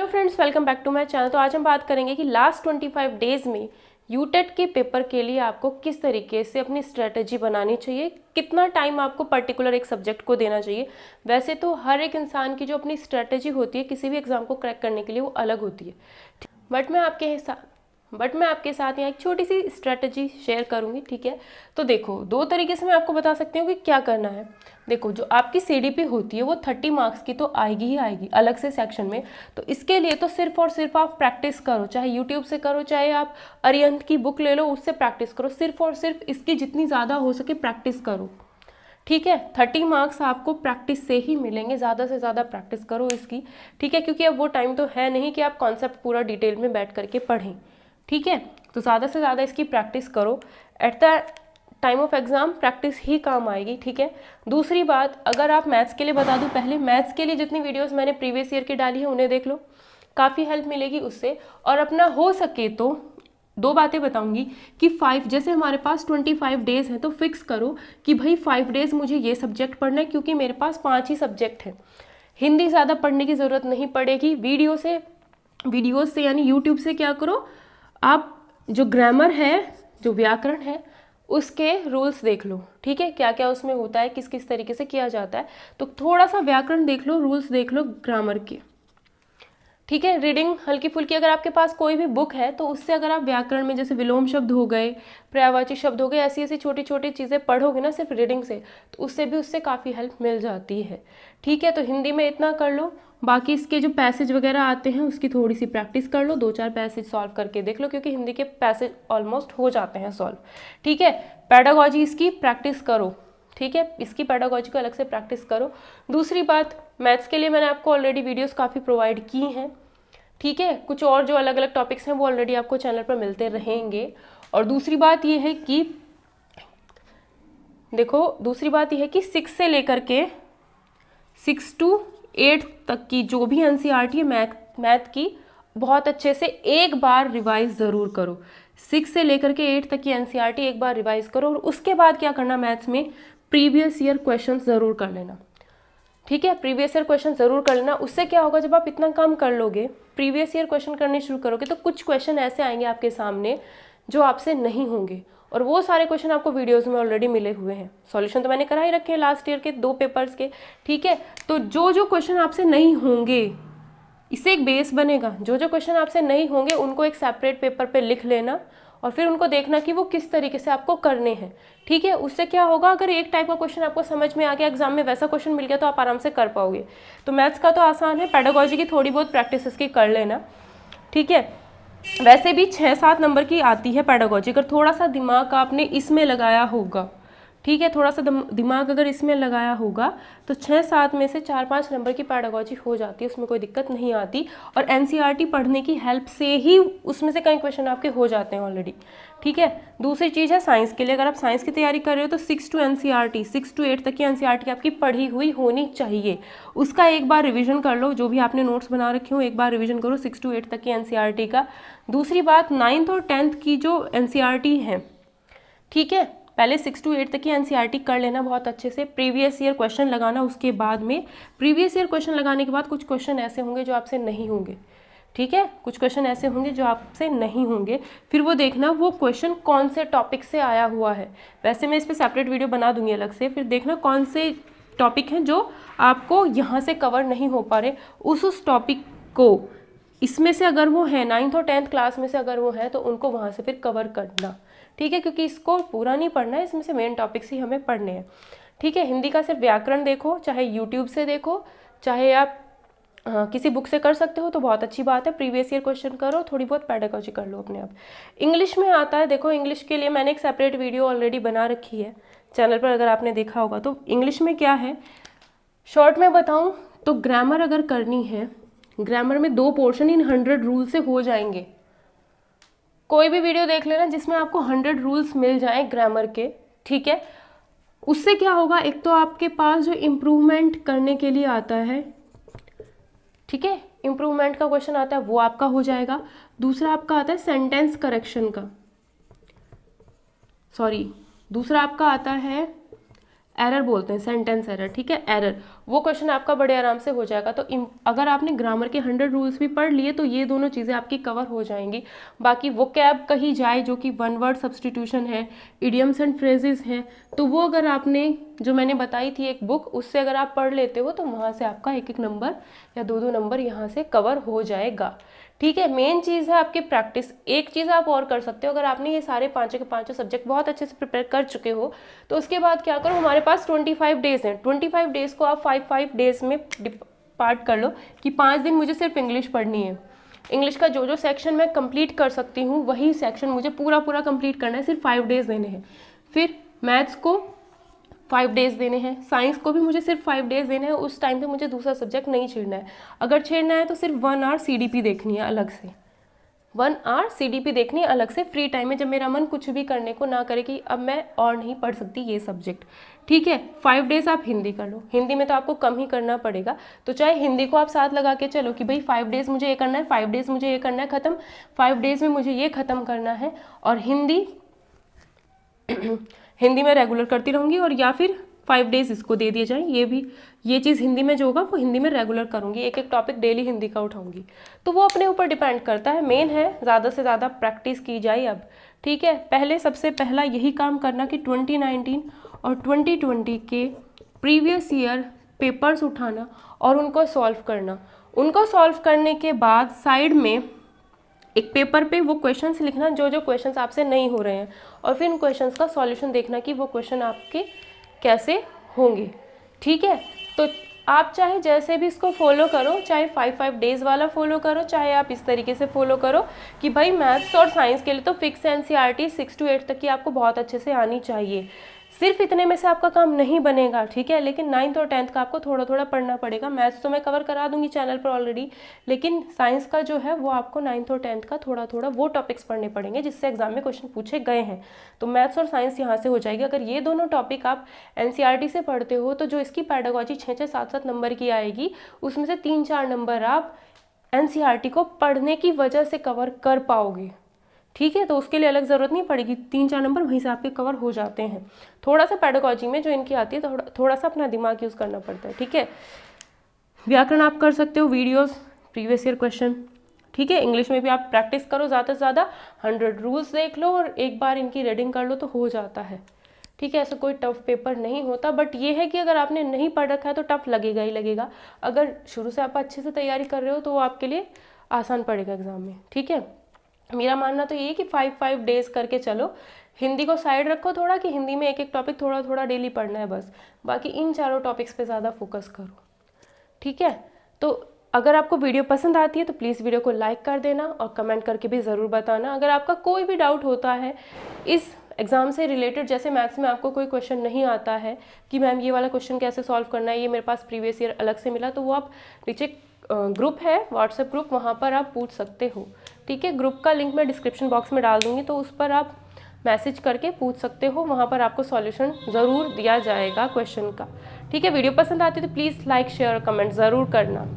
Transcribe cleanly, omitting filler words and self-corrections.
Friends, welcome back to my channel. तो आज हम बात करेंगे कि लास्ट 25 डेज में यूटेट के पेपर के लिए आपको किस तरीके से अपनी स्ट्रेटजी बनानी चाहिए, कितना टाइम आपको पर्टिकुलर एक सब्जेक्ट को देना चाहिए। वैसे तो हर एक इंसान की जो अपनी स्ट्रेटजी होती है किसी भी एग्जाम को क्रैक करने के लिए वो अलग होती है, बट मैं आपके साथ यहाँ एक छोटी सी स्ट्रेटजी शेयर करूँगी। ठीक है, तो देखो दो तरीके से मैं आपको बता सकती हूँ कि क्या करना है। देखो, जो आपकी सीडीपी होती है वो 30 मार्क्स की तो आएगी ही आएगी अलग से सेक्शन में। तो इसके लिए तो सिर्फ और सिर्फ आप प्रैक्टिस करो, चाहे यूट्यूब से करो, चाहे आप अरिहंत की बुक ले लो उससे प्रैक्टिस करो। सिर्फ और सिर्फ इसकी जितनी ज़्यादा हो सके प्रैक्टिस करो। ठीक है, 30 मार्क्स आपको प्रैक्टिस से ही मिलेंगे, ज़्यादा से ज़्यादा प्रैक्टिस करो इसकी। ठीक है, क्योंकि अब वो टाइम तो है नहीं कि आप कॉन्सेप्ट पूरा डिटेल में बैठ करके पढ़ें। ठीक है, तो ज़्यादा से ज़्यादा इसकी प्रैक्टिस करो। At the time of exam practice ही काम आएगी। ठीक है, दूसरी बात, अगर आप मैथ्स के लिए बता दूं, पहले मैथ्स के लिए जितनी वीडियोस मैंने प्रीवियस ईयर की डाली है उन्हें देख लो, काफ़ी हेल्प मिलेगी उससे। और अपना हो सके तो दो बातें बताऊंगी कि 5, जैसे हमारे पास 25 डेज हैं तो फिक्स करो कि भाई 5 डेज मुझे ये सब्जेक्ट पढ़ना है, क्योंकि मेरे पास 5 ही सब्जेक्ट हैं। हिंदी ज़्यादा पढ़ने की ज़रूरत नहीं पड़ेगी। वीडियोस से यानी यूट्यूब से क्या करो, आप जो ग्रामर है, जो व्याकरण है, उसके रूल्स देख लो। ठीक है, क्या क्या उसमें होता है, किस किस तरीके से किया जाता है, तो थोड़ा सा व्याकरण देख लो, रूल्स देख लो ग्रामर के। ठीक है, रीडिंग हल्की फुल्की, अगर आपके पास कोई भी बुक है तो उससे अगर आप व्याकरण में जैसे विलोम शब्द हो गए, पर्यायवाची शब्द हो गए, ऐसी ऐसी छोटी छोटी चीज़ें पढ़ोगे ना सिर्फ रीडिंग से, तो उससे काफ़ी हेल्प मिल जाती है। ठीक है, तो हिंदी में इतना कर लो। बाकी इसके जो पैसेज वगैरह आते हैं उसकी थोड़ी सी प्रैक्टिस कर लो, 2-4 पैसेज सॉल्व करके देख लो, क्योंकि हिंदी के पैसेज ऑलमोस्ट हो जाते हैं सॉल्व। ठीक है, पेडागॉजी इसकी प्रैक्टिस करो। ठीक है, इसकी पेडागॉजी को अलग से प्रैक्टिस करो। दूसरी बात, मैथ्स के लिए मैंने आपको ऑलरेडी वीडियोस काफ़ी प्रोवाइड की हैं। ठीक है, कुछ और जो अलग अलग टॉपिक्स हैं वो ऑलरेडी आपको चैनल पर मिलते रहेंगे। और दूसरी बात ये है कि देखो, दूसरी बात ये है कि 6 से लेकर के 6 to 8 तक की जो भी एनसीईआरटी है मैथ की, बहुत अच्छे से एक बार रिवाइज ज़रूर करो। 6 से लेकर के 8 तक की एनसीईआरटी एक बार रिवाइज करो, और उसके बाद क्या करना, मैथ्स में प्रीवियस ईयर क्वेश्चन ज़रूर कर लेना। ठीक है, प्रीवियस ईयर क्वेश्चन ज़रूर कर लेना। उससे क्या होगा, जब आप इतना काम कर लोगे, प्रीवियस ईयर क्वेश्चन करने शुरू करोगे, तो कुछ क्वेश्चन ऐसे आएंगे आपके सामने जो आपसे नहीं होंगे, और वो सारे क्वेश्चन आपको वीडियोस में ऑलरेडी मिले हुए हैं। सॉल्यूशन तो मैंने करा ही रखे हैं लास्ट ईयर के 2 पेपर्स के। ठीक है, तो जो जो क्वेश्चन आपसे नहीं होंगे, इससे एक बेस बनेगा। जो जो क्वेश्चन आपसे नहीं होंगे उनको एक सेपरेट पेपर पे लिख लेना, और फिर उनको देखना कि वो किस तरीके से आपको करने हैं। ठीक है, उससे क्या होगा, अगर एक टाइप का क्वेश्चन आपको समझ में आ गया, एग्जाम में वैसा क्वेश्चन मिल गया, तो आप आराम से कर पाओगे। तो मैथ्स का तो आसान है, पेडागॉजी की थोड़ी बहुत प्रैक्टिस इसकी कर लेना। ठीक है, वैसे भी 6-7 नंबर की आती है पेडागॉजी, अगर थोड़ा सा दिमाग आपने इसमें लगाया होगा। ठीक है, थोड़ा सा दिमाग अगर इसमें लगाया होगा तो 6-7 में से 4-5 नंबर की पेडागॉजी हो जाती है, उसमें कोई दिक्कत नहीं आती। और एनसीईआरटी पढ़ने की हेल्प से ही उसमें से कई क्वेश्चन आपके हो जाते हैं ऑलरेडी। ठीक है, दूसरी चीज़ है साइंस के लिए, अगर आप साइंस की तैयारी कर रहे हो तो 6 to 8 तक की एनसीईआरटी आपकी पढ़ी हुई होनी चाहिए। उसका एक बार रिविजन कर लो, जो भी आपने नोट्स बना रखे हो एक बार रिविजन करो 6 to 8 तक की एनसीईआरटी का। दूसरी बात, 9th और 10th की जो एनसीईआरटी है, ठीक है, पहले 6 to 8 तक की एनसीईआरटी कर लेना बहुत अच्छे से, प्रीवियस ईयर क्वेश्चन लगाना। उसके बाद में प्रीवियस ईयर क्वेश्चन लगाने के बाद कुछ क्वेश्चन ऐसे होंगे जो आपसे नहीं होंगे। ठीक है, कुछ क्वेश्चन ऐसे होंगे जो आपसे नहीं होंगे, फिर वो देखना वो क्वेश्चन कौन से टॉपिक से आया हुआ है। वैसे मैं इस पर सेपरेट वीडियो बना दूंगी अलग से, फिर देखना कौन से टॉपिक हैं जो आपको यहाँ से कवर नहीं हो पा रहे, उस टॉपिक को इसमें से अगर वो है 9th और 10th क्लास में से अगर वो है तो उनको वहाँ से फिर कवर करना। ठीक है, क्योंकि इसको पूरा नहीं पढ़ना है, इसमें से मेन टॉपिक्स ही हमें पढ़ने हैं। ठीक है, हिंदी का सिर्फ व्याकरण देखो, चाहे यूट्यूब से देखो, चाहे आप किसी बुक से कर सकते हो तो बहुत अच्छी बात है। प्रीवियस ईयर क्वेश्चन करो, थोड़ी बहुत पेडागॉजी कर लो अपने आप। इंग्लिश में आता है, देखो इंग्लिश के लिए मैंने एक सेपरेट वीडियो ऑलरेडी बना रखी है चैनल पर, अगर आपने देखा होगा। तो इंग्लिश में क्या है, शॉर्ट में बताऊँ तो ग्रामर अगर करनी है, ग्रामर में 2 पोर्शन इन 100 रूल से हो जाएंगे। कोई भी वीडियो देख लेना जिसमें आपको 100 रूल्स मिल जाएं ग्रामर के। ठीक है, उससे क्या होगा, एक तो आपके पास जो इम्प्रूवमेंट करने के लिए आता है, ठीक है, इम्प्रूवमेंट का क्वेश्चन आता है वो आपका हो जाएगा। दूसरा आपका आता है सेंटेंस करेक्शन का, दूसरा आपका आता है एरर बोलते हैं, सेंटेंस एरर, ठीक है, एरर, वो क्वेश्चन आपका बड़े आराम से हो जाएगा। तो अगर आपने ग्रामर के 100 रूल्स भी पढ़ लिए तो ये दोनों चीज़ें आपकी कवर हो जाएंगी। बाकी वो कैब कही जाए जो कि वन वर्ड सब्सटीट्यूशन है, इडियम्स एंड फ्रेजेस हैं, तो वो अगर आपने जो मैंने बताई थी एक बुक, उससे अगर आप पढ़ लेते हो तो वहाँ से आपका एक एक नंबर या दो दो नंबर यहाँ से कवर हो जाएगा, ठीक है। मेन चीज़ है आपकी प्रैक्टिस। एक चीज़ आप और कर सकते हो, अगर आपने ये सारे पाँचों के पाँचों सब्जेक्ट बहुत अच्छे से प्रिपेयर कर चुके हो तो उसके बाद क्या करो, हमारे पास 25 डेज हैं, 25 डेज को आप 5 डेज में पार्ट कर लो कि 5 दिन मुझे सिर्फ इंग्लिश पढ़नी है। इंग्लिश का जो जो सेक्शन मैं कंप्लीट कर सकती हूँ वही सेक्शन मुझे पूरा पूरा कंप्लीट करना है, सिर्फ 5 डेज देने हैं। फिर मैथ्स को 5 डेज देने हैं, साइंस को भी मुझे सिर्फ 5 डेज देने हैं, उस टाइम पे मुझे दूसरा सब्जेक्ट नहीं छेड़ना है। अगर छेड़ना है तो सिर्फ 1 आवर CDP देखनी है अलग से, 1 आवर CDP देखनी है अलग से फ्री टाइम में, जब मेरा मन कुछ भी करने को ना करे कि अब मैं और नहीं पढ़ सकती ये सब्जेक्ट, ठीक है। 5 डेज आप हिंदी कर लो, हिंदी में तो आपको कम ही करना पड़ेगा, तो चाहे हिंदी को आप साथ लगा के चलो कि भाई 5 डेज मुझे ये करना है, 5 डेज मुझे ये करना है, ख़त्म, 5 डेज में मुझे ये ख़त्म करना है, और हिंदी हिंदी में रेगुलर करती रहूँगी, और या फिर 5 डेज इसको दे दिए जाए, ये चीज़ हिंदी में जो होगा वो हिंदी में रेगुलर करूँगी, एक एक टॉपिक डेली हिंदी का उठाऊँगी। तो वो अपने ऊपर डिपेंड करता है, मेन है ज़्यादा से ज़्यादा प्रैक्टिस की जाए अब, ठीक है। पहले सबसे पहला यही काम करना कि 2019 और 2020 के प्रीवियस ईयर पेपर्स उठाना और उनको सॉल्व करना। उनको सॉल्व करने के बाद साइड में एक पेपर पे वो क्वेश्चंस लिखना जो जो क्वेश्चंस आपसे नहीं हो रहे हैं, और फिर उन क्वेश्चंस का सॉल्यूशन देखना कि वो क्वेश्चन आपके कैसे होंगे, ठीक है। तो आप चाहे जैसे भी इसको फॉलो करो, चाहे 5 डेज वाला फॉलो करो, चाहे आप इस तरीके से फॉलो करो कि भाई मैथ्स और साइंस के लिए तो फिक्स NCERT 6 to 8 तक की आपको बहुत अच्छे से आनी चाहिए। सिर्फ इतने में से आपका काम नहीं बनेगा, ठीक है, लेकिन 9th और 10th का आपको थोड़ा थोड़ा पढ़ना पड़ेगा। मैथ्स तो मैं कवर करा दूंगी चैनल पर ऑलरेडी, लेकिन साइंस का जो है वो आपको 9th और 10th का थोड़ा थोड़ा वो टॉपिक्स पढ़ने पड़ेंगे जिससे एग्जाम में क्वेश्चन पूछे गए हैं। तो मैथ्स और साइंस यहाँ से हो जाएगी। अगर ये दोनों टॉपिक आप NCERT से पढ़ते हो तो जो इसकी पैडागॉजी 6-6, 7-7 नंबर की आएगी, उसमें से 3-4 नंबर आप NCERT को पढ़ने की वजह से कवर कर पाओगे, ठीक है। तो उसके लिए अलग ज़रूरत नहीं पड़ेगी, 3-4 नंबर वहीं से आपके कवर हो जाते हैं। थोड़ा सा पैडागॉजी में जो इनकी आती है थोड़ा सा अपना दिमाग यूज़ करना पड़ता है, ठीक है। व्याकरण आप कर सकते हो, वीडियोस, प्रीवियस ईयर क्वेश्चन, ठीक है। इंग्लिश में भी आप प्रैक्टिस करो ज़्यादा से ज़्यादा, 100 रूल्स देख लो और एक बार इनकी रीडिंग कर लो तो हो जाता है, ठीक है। ऐसा कोई टफ पेपर नहीं होता, बट ये है कि अगर आपने नहीं पढ़ रखा है तो टफ लगेगा ही लगेगा। अगर शुरू से आप अच्छे से तैयारी कर रहे हो तो वो आपके लिए आसान पड़ेगा एग्जाम में, ठीक है। मेरा मानना तो ये है कि 5 डेज करके चलो। हिंदी को साइड रखो थोड़ा, कि हिंदी में एक एक टॉपिक थोड़ा थोड़ा डेली पढ़ना है बस, बाकी इन चारों टॉपिक्स पे ज़्यादा फोकस करो, ठीक है। तो अगर आपको वीडियो पसंद आती है तो प्लीज़ वीडियो को लाइक कर देना और कमेंट करके भी ज़रूर बताना। अगर आपका कोई भी डाउट होता है इस एग्ज़ाम से रिलेटेड, जैसे मैथ्स में आपको कोई क्वेश्चन नहीं आता है कि मैम ये वाला क्वेश्चन कैसे सॉल्व करना है, ये मेरे पास प्रीवियस ईयर अलग से मिला, तो वो आप नीचे ग्रुप है, व्हाट्सएप ग्रुप, वहाँ पर आप पूछ सकते हो, ठीक है। ग्रुप का लिंक मैं डिस्क्रिप्शन बॉक्स में डाल दूँगी, तो उस पर आप मैसेज करके पूछ सकते हो, वहाँ पर आपको सॉल्यूशन ज़रूर दिया जाएगा क्वेश्चन का, ठीक है। वीडियो पसंद आती है तो प्लीज़ लाइक, शेयर और कमेंट ज़रूर करना।